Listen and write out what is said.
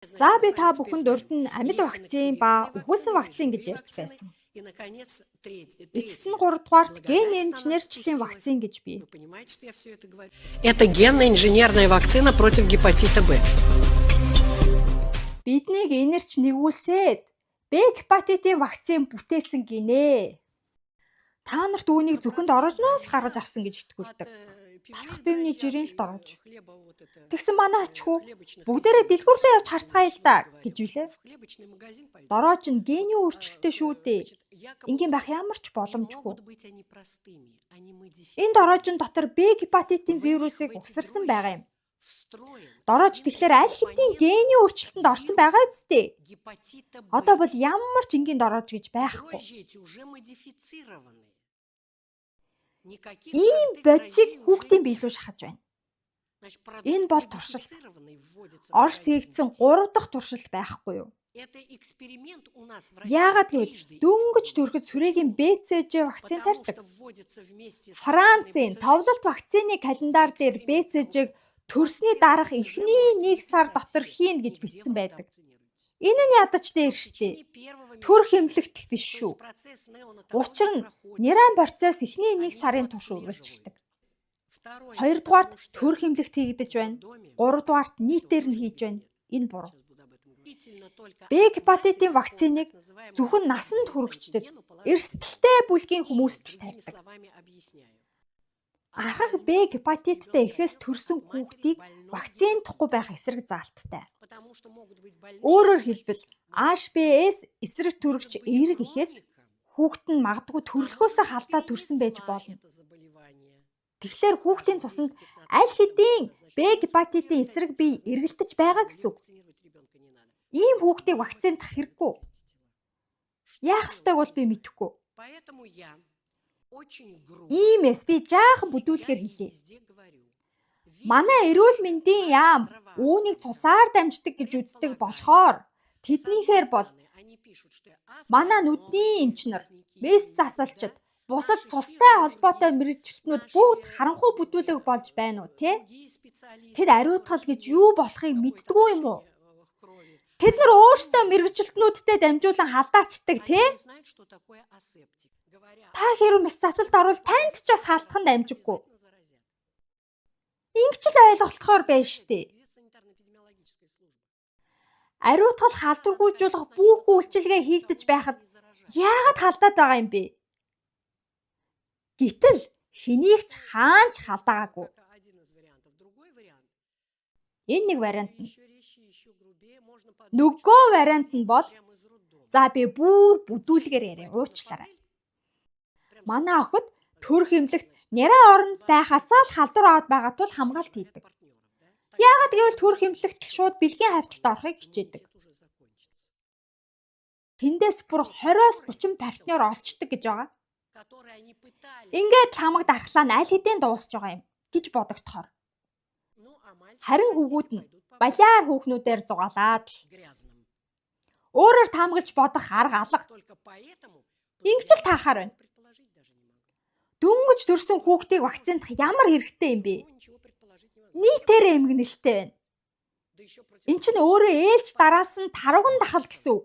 За би та бүхэнд урд нь амьд вакцин ба үхэлсэн вакцин гэж ярьж байсан. Эцэст нь 3 дугаарт ген инженерчлийн вакцин гэж бий. Это генно-инженерная вакцина против гепатита Б. Биднийг инэрч нэгүүлсээд Б гепатитын вакцин бүтээсэн гинэ. Та нарт үүнийг зөвхөн дорожноос гаргаж авсан гэж итгүүлдэг. Талах бивний жирийн л дорож. Тэгсэн манаач хүү бүгдээрээ дэлгүүрлээ явж харцгаая л да гэж үлээ. Дорооч нь гений өөрчлөлттэй шүү дээ. Ингийн байх ямар ч боломжгүй. Энэ дороожин дотор Б гепатитын вирусыг усарсан байгаа юм. Дороож тэгэхээр аль хэдийн гений өөрчлөлтөнд орсон байгаа үсттэй. Одоо бол ямар ч энгийн дороож гэж байхгүй. Ийм бодисыг хүүхдийн биелүү шахаж байна. Энэ бол туршилт. Орос хийгдсэн 3 дахь туршилт байхгүй юу? Яагаад гэвэл дөнгөж төрөхөд сүрээгийн БЦЖ вакцин тарьдаг. Францын товлолт вакцины календар дээр БЦЖ-г төрсний дараах эхний 1 сар дотор хийн гэж бичсэн байдаг. Энэ нь ядаж дээр штэ. Төрөх эмнэлэгтэл биш шүү. Учир нь нейрон процесс эхний 1 сарын турш үргэлжилдэг. 2 дугаарт төрөх эмнэлэгт хийгдэж байна. 3 дугаарт нийтээр нь хийж байна. Энэ буруу. Б гепатитын вакциныг зөвхөн насанд хүрэгчдэд, эрсдэлтэй бүлгийн хүмүүст л тарьдаг. Архаг Б гепатиттай эхээс төрсөн хүүхдийг вакцинтахгүй байх эсрэг заалттай. Өөрөөр хэлбэл HBS эсрэг төрөгч эерэг эхээс хүүхэд нь магадгүй төрөлхөөсөө халдаад төрсөн байж болно. Тэгэхээр хүүхдийн цуснд аль хэдийн Б гепатитын эсрэг бие эргэлдэж байгаа гэсэн үг. Ийм хүүхдийг вакцинтах хэрэггүй. Яах ёстойг бол би мэдэхгүй. Иймээс би жаахан бүдүүлгээр хэлье. Манай эрүүл мэндийн яам үүнийг цусаар дамждаг гэж үздэг болохоор тэднийхээр бол манай нүдний эмчнэр, мэс засалчид, бусад цустай холбоотой мэргэжилтнүүд бүгд харанхуй бүдүүлэг болж байна уу, те? Тэд ариутгал гэж юу болохыг мэддэггүй юм уу? Тэд нар өөрсдөө мэргэжилтнүүдтэй дамжуулан халдаачдаг, те? Та хэрэг мэс засалд орвол танд ч бас халдхан дамжиггүй. Ингэж л ойлголтохоор байна штэ. Ариутгал халдваргүйжүүлэх бүх үйлчилгээ хийгдэж байхад яагаад халдаад байгаа юм бэ? Гэтэл хэнийг ч хаанч халдаагаагүй. Энэ нэг вариант нь. Нөгөө вариант нь бол за би бүр бүдүүлгээр яриа уучлаарай. Манай охид төрөх эмнэлэгт няраа оронд байхасаа л халдвар аваад байгаа тул хамгаалт хийдэг. Яагаад гэвэл төрөх эмнэлэгт шууд бэлгийн хавьталд орохыг хичээдэг. Тэндээс бүр 20-30 партнер олцдог гэж байгаа. Ингээд хамаг дархлаа нь аль хэдийн дуусж байгаа юм гэж бодогдохоор. Харин хүүгүүд нь балиар хүүхнүүдээр зугаалаад л өөрөөр таамаглаж бодох арга алга. Ингэж л таахаар байна. Дөнгөж төрсөн хүүхдийг вакцинтах ямар хэрэгтэй юм бэ? Нийтээрээ эмгэнэлтэй байна. Энд чинь өөрөө ээлж дараас нь тарвган дахал гэсэн үг.